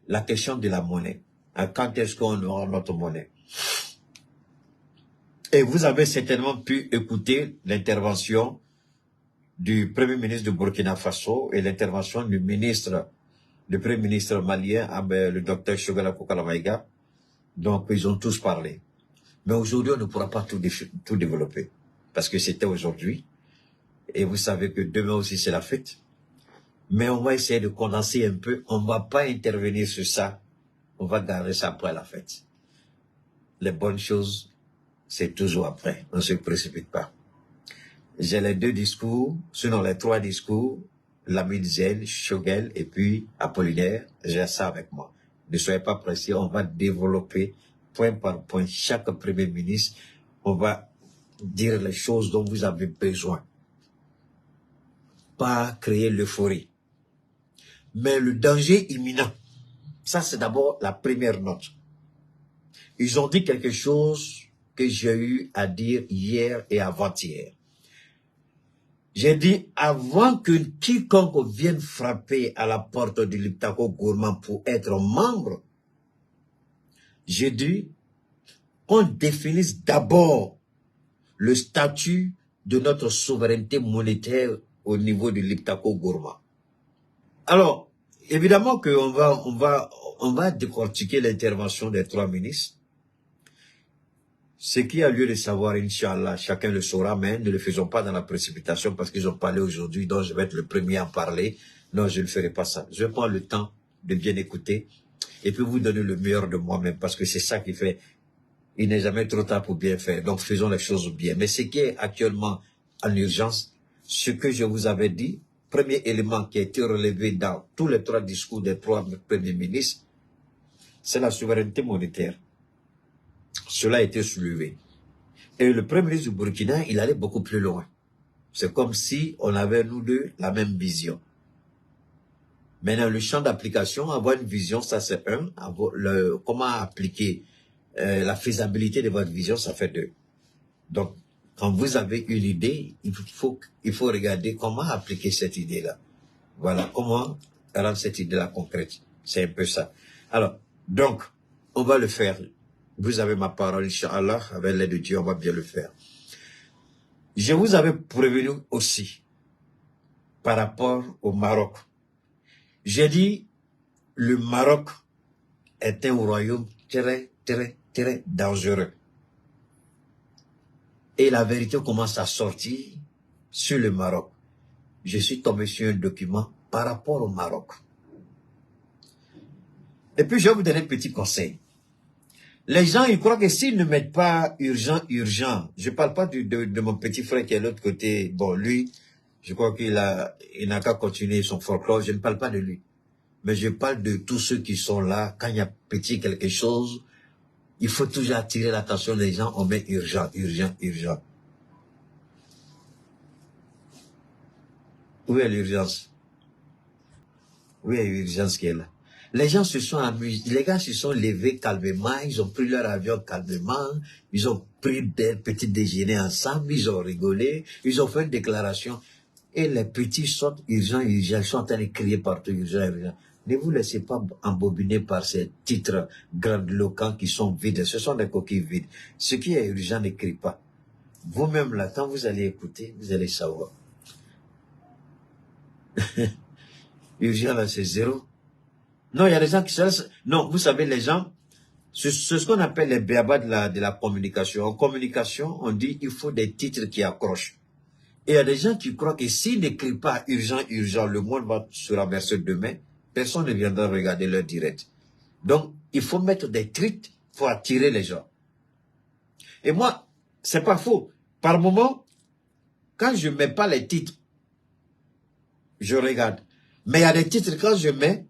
la question de la monnaie. Quand est-ce qu'on aura notre monnaie? Et vous avez certainement pu écouter l'intervention du Premier ministre de Burkina Faso et l'intervention du Premier ministre malien, le docteur Shogala Kokalamaïga. Donc, ils ont tous parlé. Mais aujourd'hui, on ne pourra pas tout développer. Parce que c'était aujourd'hui. Et vous savez que demain aussi, c'est la fête. Mais on va essayer de condenser un peu. On ne va pas intervenir sur ça. On va garder ça après la fête. Les bonnes choses, c'est toujours après. On ne se précipite pas. J'ai les 2 discours, sinon les 3 discours, Lamine Zen, Shogel et puis Apollinaire. J'ai ça avec moi. Ne soyez pas pressés, on va développer point par point chaque Premier ministre. On va dire les choses dont vous avez besoin. Pas créer l'euphorie. Mais le danger imminent, ça c'est d'abord la première note. Ils ont dit quelque chose que j'ai eu à dire hier et avant-hier. J'ai dit, avant que quiconque vienne frapper à la porte du Liptako Gourmand pour être membre, j'ai dit qu'on définisse d'abord le statut de notre souveraineté monétaire au niveau du Liptako Gourmand. Alors, évidemment qu'on va décortiquer l'intervention des 3 ministres. Ce qui a lieu de savoir, Inch'Allah, chacun le saura, mais ne le faisons pas dans la précipitation parce qu'ils ont parlé aujourd'hui, donc je vais être le premier à en parler. Non, je ne ferai pas ça. Je vais prendre le temps de bien écouter et puis vous donner le meilleur de moi-même parce que c'est ça qui fait, il n'est jamais trop tard pour bien faire. Donc faisons les choses bien. Mais ce qui est actuellement en urgence, ce que je vous avais dit, premier élément qui a été relevé dans tous les 3 discours des 3 premiers ministres, c'est la souveraineté monétaire. Cela a été soulevé. Et le Premier ministre du Burkina, il allait beaucoup plus loin. C'est comme si on avait, nous deux, la même vision. Maintenant, le champ d'application, avoir une vision, ça c'est un. Comment appliquer la faisabilité de votre vision, ça fait 2. Donc, quand vous avez une idée, il faut regarder comment appliquer cette idée-là. Voilà, comment rendre cette idée-là concrète. C'est un peu ça. Alors, donc, on va le faire. Vous avez ma parole, Inch'Allah, avec l'aide de Dieu, on va bien le faire. Je vous avais prévenu aussi par rapport au Maroc. J'ai dit, le Maroc est un royaume très, très, très dangereux. Et la vérité commence à sortir sur le Maroc. Je suis tombé sur un document par rapport au Maroc. Et puis, je vais vous donner un petit conseil. Les gens, ils croient que s'ils ne mettent pas urgent, je ne parle pas de mon petit frère qui est de l'autre côté. Bon, lui, je crois qu'il n'a qu'à continuer son folklore. Je ne parle pas de lui. Mais je parle de tous ceux qui sont là. Quand il y a petit quelque chose, il faut toujours attirer l'attention des gens. On met urgent. Où est l'urgence? Où est l'urgence qui est là? Les gens se sont amusés, les gars se sont levés calmement, ils ont pris leur avion calmement, ils ont pris des petits déjeuners ensemble, ils ont rigolé, ils ont fait une déclaration. Et les petits sortent urgent, ils sont en train de crier partout urgent. Ne vous laissez pas embobiner par ces titres grandiloquents qui sont vides. Ce sont des coquilles vides. Ce qui est urgent ne crie pas. Vous-même là, quand vous allez écouter, vous allez savoir. Urgent là, c'est 0. Non, il y a des gens qui se... Non, vous savez, les gens, c'est ce qu'on appelle les béabas de la communication. En communication, on dit il faut des titres qui accrochent. Et il y a des gens qui croient que s'ils n'écrivent pas urgent, le monde va se renverser demain. Personne ne viendra regarder leur direct. Donc, il faut mettre des titres pour attirer les gens. Et moi, c'est pas faux. Par moment, quand je mets pas les titres, je regarde. Mais il y a des titres, quand je mets,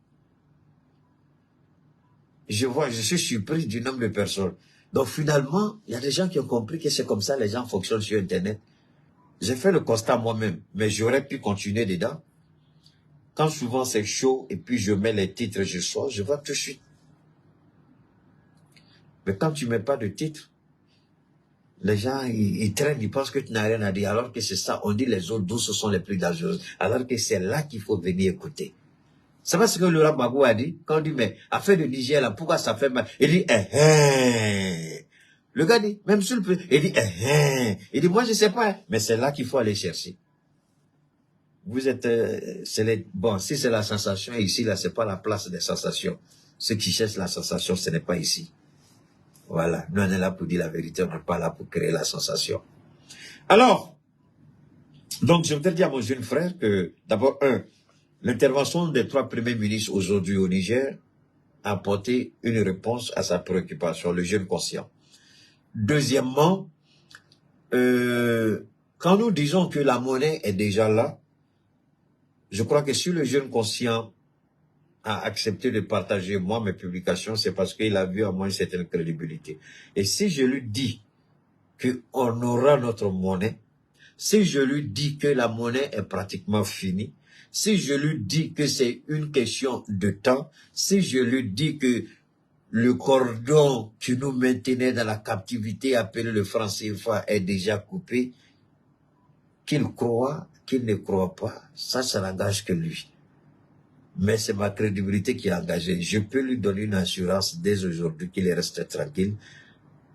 je suis surpris du nombre de personnes. Donc finalement, il y a des gens qui ont compris que c'est comme ça les gens fonctionnent sur Internet. J'ai fait le constat moi-même, mais j'aurais pu continuer dedans. Quand souvent c'est chaud et puis je mets les titres, je sors, je vois tout de suite. Mais quand tu mets pas de titre, les gens, ils traînent, ils pensent que tu n'as rien à dire, alors que c'est ça, on dit les eaux douces sont les plus dangereuses, alors que c'est là qu'il faut venir écouter. C'est pas ce que Laurent Gbagbo a dit. Quand on dit, mais affaire de Niger, là, pourquoi ça fait mal? Il dit, Le gars dit, même sur le peu, il dit, Il dit, moi, je sais pas. Mais c'est là qu'il faut aller chercher. Vous êtes, bon, si c'est la sensation ici, là, c'est pas la place des sensations. Ceux qui cherchent la sensation, ce n'est pas ici. Voilà. Nous, on est là pour dire la vérité, on n'est pas là pour créer la sensation. Alors, donc, je voudrais dire à mon jeune frère que, d'abord, l'intervention des 3 premiers ministres aujourd'hui au Niger a apporté une réponse à sa préoccupation, le jeune conscient. Deuxièmement, quand nous disons que la monnaie est déjà là, je crois que si le jeune conscient a accepté de partager moi mes publications, c'est parce qu'il a vu à moi une certaine crédibilité. Et si je lui dis qu'on aura notre monnaie, si je lui dis que la monnaie est pratiquement finie, si je lui dis que c'est une question de temps, si je lui dis que le cordon qui nous maintenait dans la captivité appelé le franc CFA est déjà coupé, qu'il croit, qu'il ne croit pas, ça n'engage que lui. Mais c'est ma crédibilité qui est engagée. Je peux lui donner une assurance dès aujourd'hui qu'il reste tranquille.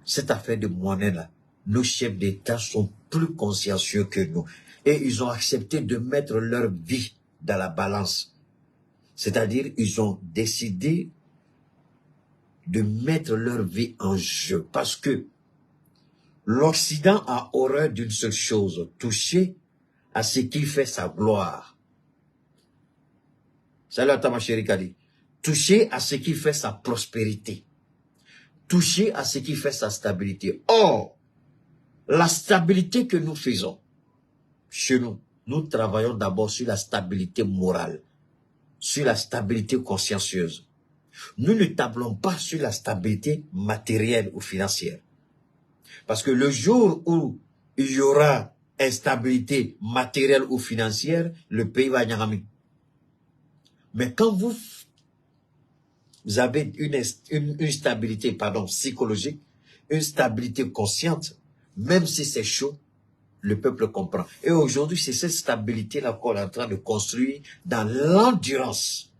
Cette affaire de monnaie-là, nos chefs d'État sont plus consciencieux que nous. Et ils ont accepté de mettre leur vie dans la balance. C'est-à-dire, ils ont décidé de mettre leur vie en jeu. Parce que l'Occident a horreur d'une seule chose, toucher à ce qui fait sa gloire. Salut à ta ma chérie Kadi. Toucher à ce qui fait sa prospérité. Toucher à ce qui fait sa stabilité. Or, la stabilité que nous faisons chez nous, nous travaillons d'abord sur la stabilité morale, sur la stabilité consciencieuse. Nous ne tablons pas sur la stabilité matérielle ou financière. Parce que le jour où il y aura instabilité matérielle ou financière, le pays va nyangami. Mais quand vous avez une stabilité psychologique, une stabilité consciente, même si c'est chaud, le peuple comprend. Et aujourd'hui, c'est cette stabilité-là qu'on est en train de construire dans l'endurance,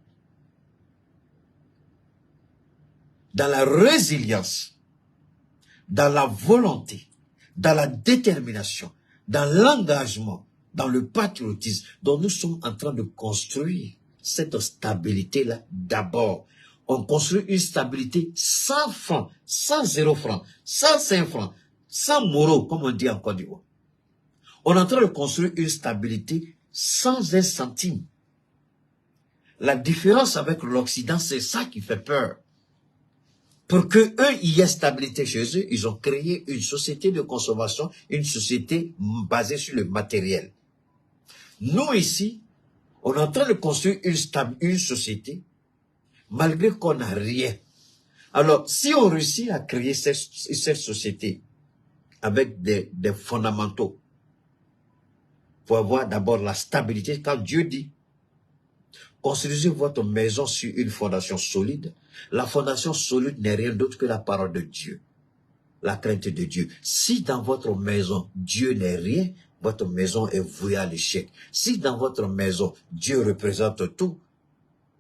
dans la résilience, dans la volonté, dans la détermination, dans l'engagement, dans le patriotisme dont nous sommes en train de construire cette stabilité-là d'abord. On construit une stabilité sans francs, sans 0 francs, sans 5 francs, sans moraux, comme on dit en Côte d'Ivoire. On est en train de construire une stabilité sans 1 centime. La différence avec l'Occident, c'est ça qui fait peur. Pour que eux, il y ait stabilité chez eux, ils ont créé une société de consommation, une société basée sur le matériel. Nous, ici, on est en train de construire une société, malgré qu'on n'a rien. Alors, si on réussit à créer cette société avec des fondamentaux, pour avoir d'abord la stabilité, quand Dieu dit, construisez votre maison sur une fondation solide. La fondation solide n'est rien d'autre que la parole de Dieu, la crainte de Dieu. Si dans votre maison, Dieu n'est rien, votre maison est vouée à l'échec. Si dans votre maison, Dieu représente tout,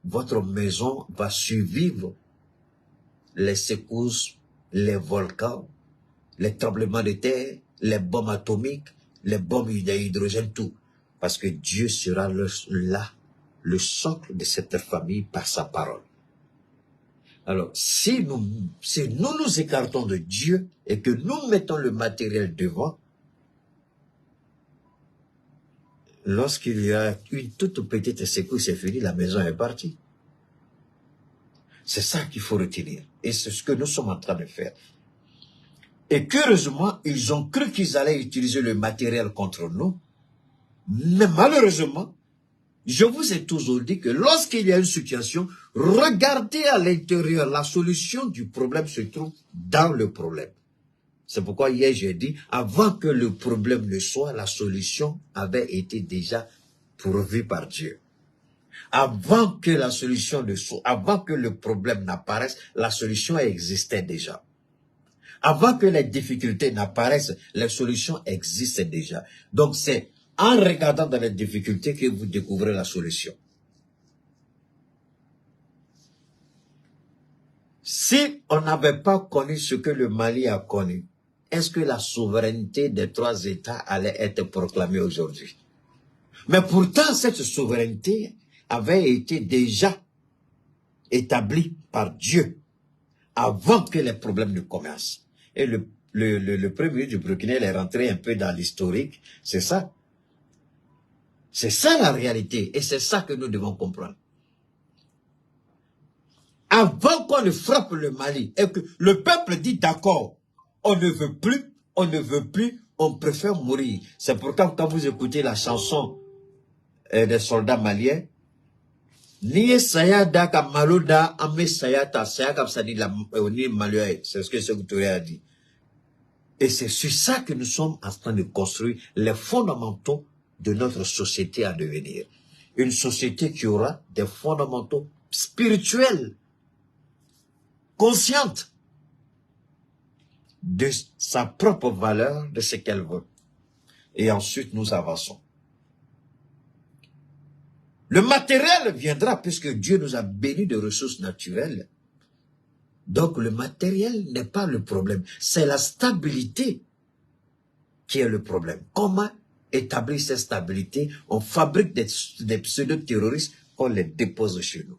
votre maison va survivre les secousses, les volcans, les tremblements de terre, les bombes atomiques, les bombes d'hydrogène, tout. Parce que Dieu sera là, le socle de cette famille par sa parole. Alors, si nous nous écartons de Dieu et que nous mettons le matériel devant, lorsqu'il y a une toute petite secousse, c'est fini, la maison est partie. C'est ça qu'il faut retenir. Et c'est ce que nous sommes en train de faire. Et qu'heureusement, ils ont cru qu'ils allaient utiliser le matériel contre nous. Mais malheureusement, je vous ai toujours dit que lorsqu'il y a une situation, regardez à l'intérieur. La solution du problème se trouve dans le problème. C'est pourquoi hier j'ai dit, avant que le problème ne soit, la solution avait été déjà pourvue par Dieu. Avant que la solution ne soit, avant que le problème n'apparaisse, la solution existait déjà. Avant que les difficultés n'apparaissent, les solutions existent déjà. Donc c'est en regardant dans les difficultés que vous découvrez la solution. Si on n'avait pas connu ce que le Mali a connu, est-ce que la souveraineté des 3 États allait être proclamée aujourd'hui? Mais pourtant, cette souveraineté avait été déjà établie par Dieu avant que les problèmes ne commencent. Et le premier ministre du Burkina est rentré un peu dans l'historique. C'est ça. C'est ça la réalité. Et c'est ça que nous devons comprendre. Avant qu'on ne frappe le Mali et que le peuple dit d'accord, on ne veut plus, on préfère mourir. C'est pourquoi quand vous écoutez la chanson des soldats maliens, Niye sayada ka maloda ame sayata sayaka sadi la ni malioe, c'est ce que ce Touré a dit. Et c'est sur ça que nous sommes en train de construire les fondamentaux de notre société à devenir. Une société qui aura des fondamentaux spirituels, consciente de sa propre valeur, de ce qu'elle veut. Et ensuite, nous avançons. Le matériel viendra puisque Dieu nous a bénis de ressources naturelles. Donc le matériel n'est pas le problème. C'est la stabilité qui est le problème. Comment établir cette stabilité? On fabrique des pseudo-terroristes, on les dépose chez nous.